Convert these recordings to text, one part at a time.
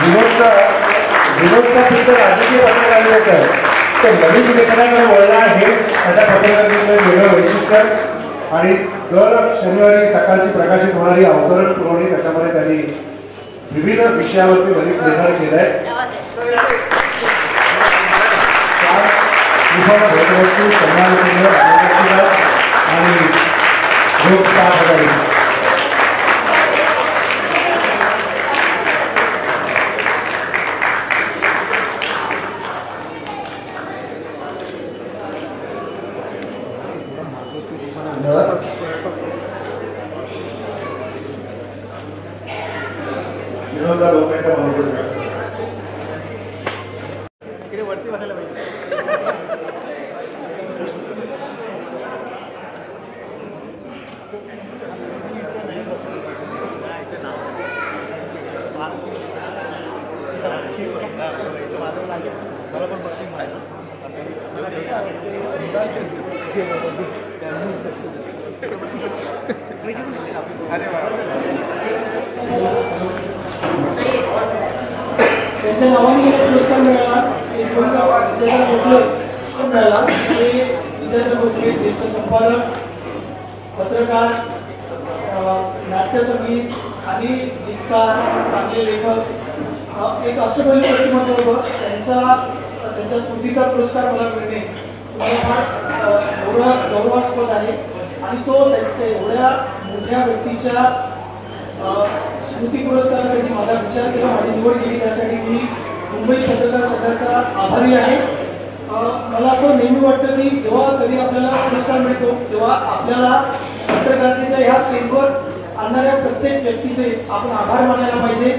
विनोदचा फक्त राजकीय पत्रकारिता आहे, तर नवीन लेखनाकडे वळला हे त्याच्या पत्रकारितेचं वेगळं वैशिष्ट्य. आणि दर शनिवारी सकाळची प्रकाशित होणारी अवतरण पुरवणी त्याच्यामध्ये त्यांनी विविध विषयावरती दलित लेखन केलं आहे. भेटवस्तू सन्मानचिन्ह आणि रोग 5,000. विनोदला 2 मिनिटं म्हणून वरती बसायला पाहिजे. त्यांच्या नावाने पुरस्कार मिळाला मिळाला. ते सिद्धार्थ गोखले, ज्येष्ठ संपादक, पत्रकार, नाट्यसंगीत आणि गीतकार, चांगले लेखक, एक अष्टपैलू व्यक्तिमत्व होतं. त्यांच्या स्मृतीचा पुरस्कार मला मिळणे मला फार गौरवास्पद आहे. आणि तो एवढ्या मोठ्या व्यक्तीच्या स्मृती पुरस्कारासाठी माझा विचार केला, माझी निवड केली. त्यासाठी मी मुंबई पत्रकार संघाचा आभारी आहे. मला असं नेहमी वाटतं की जेव्हा कधी आपल्याला पुरस्कार मिळतो तेव्हा आपल्याला पत्रकारितेच्या ह्या स्टेजवर आणणाऱ्या प्रत्येक व्यक्तीचे आपण आभार मानायला पाहिजे.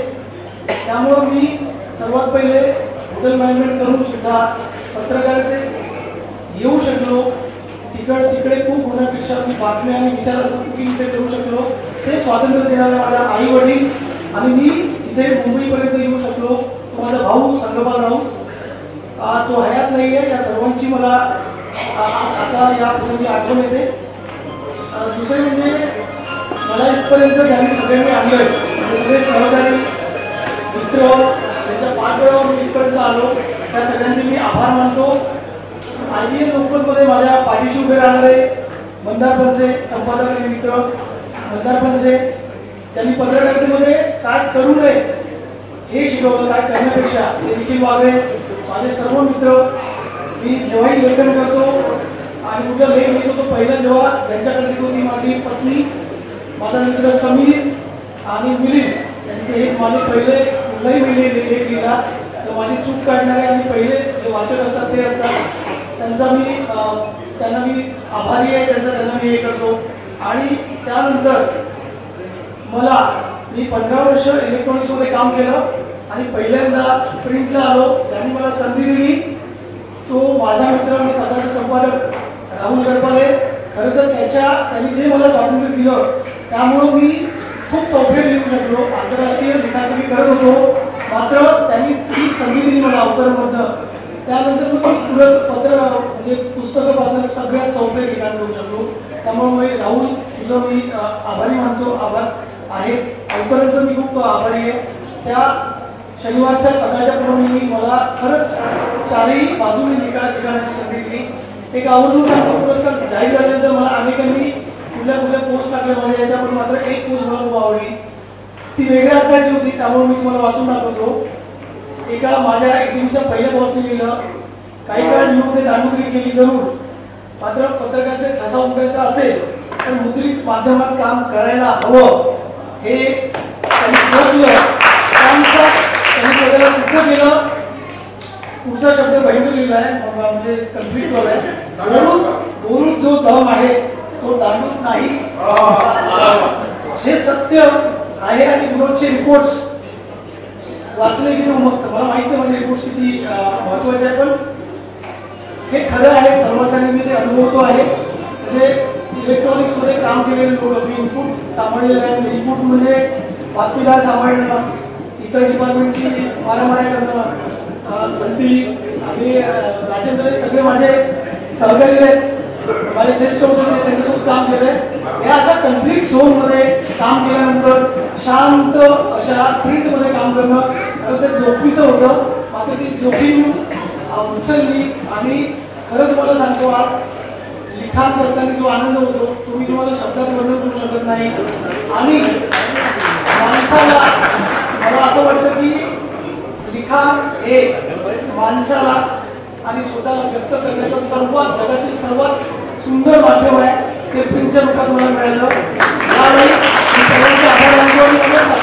त्यामुळं मी सर्वात पहिले हॉटेल मॅनेजमेंट करून सुद्धा पत्रकारितेत येऊ शकलो. तिकडे खूप होण्यापेक्षा मी बातम्या आणि विचारांचं कुकिंग ते करू शकलो. ते स्वातंत्र्य देणारे माझ्या आई वडील आणि मी तिथे मुंबईपर्यंत येऊ शकलो. तो माझा भाऊ संगपाल राऊत, तो हयात नाही आहे. या सर्वांची मला आता या प्रसंगी आठवण येते. दुसरे म्हणजे मला इथपर्यंत त्यांनी सगळ्यांनी आणलं, सगळे सहकारी मित्र त्यांच्या पाठबळावर मी इथपर्यंत आलो. त्या सगळ्यांचे मी आभार मानतो. IBN लोकमतमध्ये माझ्या पाठीशी उभे राहणारे मंदार पंचे, संपादक आणि मित्र मंदार पंचे, त्यांनी पत्रकारितेमध्ये काय करू नये हे शिकवलं. काय करण्यापेक्षा निखिल वागळे, माझे सर्व मित्र. मी जेव्हाही लेखन करतो आणि उद्या लेख लिहितो तो पहिला जेव्हा त्यांच्याकडे लिहितो ती माझी पत्नी, माझा मित्र समीर आणि मिलिंद यांचे हे माझे पहिले कुठलाही मी लेख लिहिला तर माझी चूक काढणारे आणि पहिले जे वाचक असतात ते असतात. त्यांना मी आभारी आहे. त्यांना मी हे करतो. आणि त्यानंतर मी 15 वर्ष इलेक्ट्रॉनिक्समध्ये काम केलं आणि पहिल्यांदा प्रिंटला आलो. ज्यांनी मला संधी दिली तो माझा मित्र आणि सध्याचा संपादक राहुल गडपाले. खरं तर त्यांनी जे मला स्वातंत्र्य दिलं त्यामुळं मी खूप चौफेर लिहू शकलो. आंतरराष्ट्रीय लिखाण मी करत होतो, मात्र त्यांनी ती संधी दिली मला अवतरणमधनं. त्यानंतर मग पत्र म्हणजे पुस्तकापासून सगळ्यात चौफेर लिखाण करू शकलो. त्यामुळे मी राहुल तुझं मी आभारी मानतो, आभार आहे. अवतरणचं मी खूप आभारी आहे. त्या शनिवारच्या सकाळच्या पुरवणी मला खरंच चारही बाजूने लिखाणाची संधी दिली. एक आवर्जून सांगतो, पुरस्कार जाहीर झाल्यानंतर मला अनेकांनी कुठल्या पोस्ट टाकल्या माझ्या याच्यावर, मात्र एक पोस्ट मला खूप आवडली. ती वेगळ्या अर्थाची होती, त्यामुळे मी तुम्हाला वाचून दाखवतो. एका माझ्या टीमच्या पहिल्या बॉसने लिहिलं, काही काळ न्यूमध्ये दांडुगिरी केली जरूर, मात्र पत्रकारितेत ठसा उमटायचा असेल तर मुद्रित माध्यमात काम करायला हवं हे त्यांनी ठरवलं. त्यानुसार त्यांनी स्वतःला सिद्ध केलं. पुढचा शब्द बहिणी लिहिला आहे, म्हणजे कम्प्लीट केला आहे. बोलून जो दम आहे तो दांडूत नाही हे सत्य आहे. आणि विनोदचे रिपोर्ट्स वाचले किती उमगतं. मला माहिती आहे माझे रिपोर्ट्स किती महत्वाचे आहे, पण हे खरं आहे. सर्वसाधारण मी ते अनुभवतो आहे. म्हणजे इलेक्ट्रॉनिक्समध्ये काम केलेले लोक मी इनपुट सांभाळलेलं आहे. इनपुट म्हणजे बातमीदार सांभाळणं, इतर डिपार्टमेंटची मारामाऱ्या करणं, संदीप आणि राजेंद्र सगळे माझे सहकारी आहेत. माझे ज्येष्ठ होते त्यांच्यासोबत काम केलं आहे. या अशा कन्फ्लिक्ट झोनमध्ये काम केल्यानंतर शांत अशा फील्डमध्ये काम करणं खरं ते जोखमीचं होतं. मात्र ती जोखीम उचलली आणि खरं तुम्हाला सांगतो आज लिखाण करताना जो आनंद होतो तो मी तुम्हाला शब्दात वर्णन करू शकत नाही. आणि माणसाला मला असं वाटतं की लिखाण हे माणसाला आणि स्वतःला व्यक्त करण्याचं सर्वात जगातील सर्वात सुंदर माध्यम आहे. ते प्रिंटच्या रूपात मला मिळालं. यावेळी मी सर्वांचे आभार मानतो.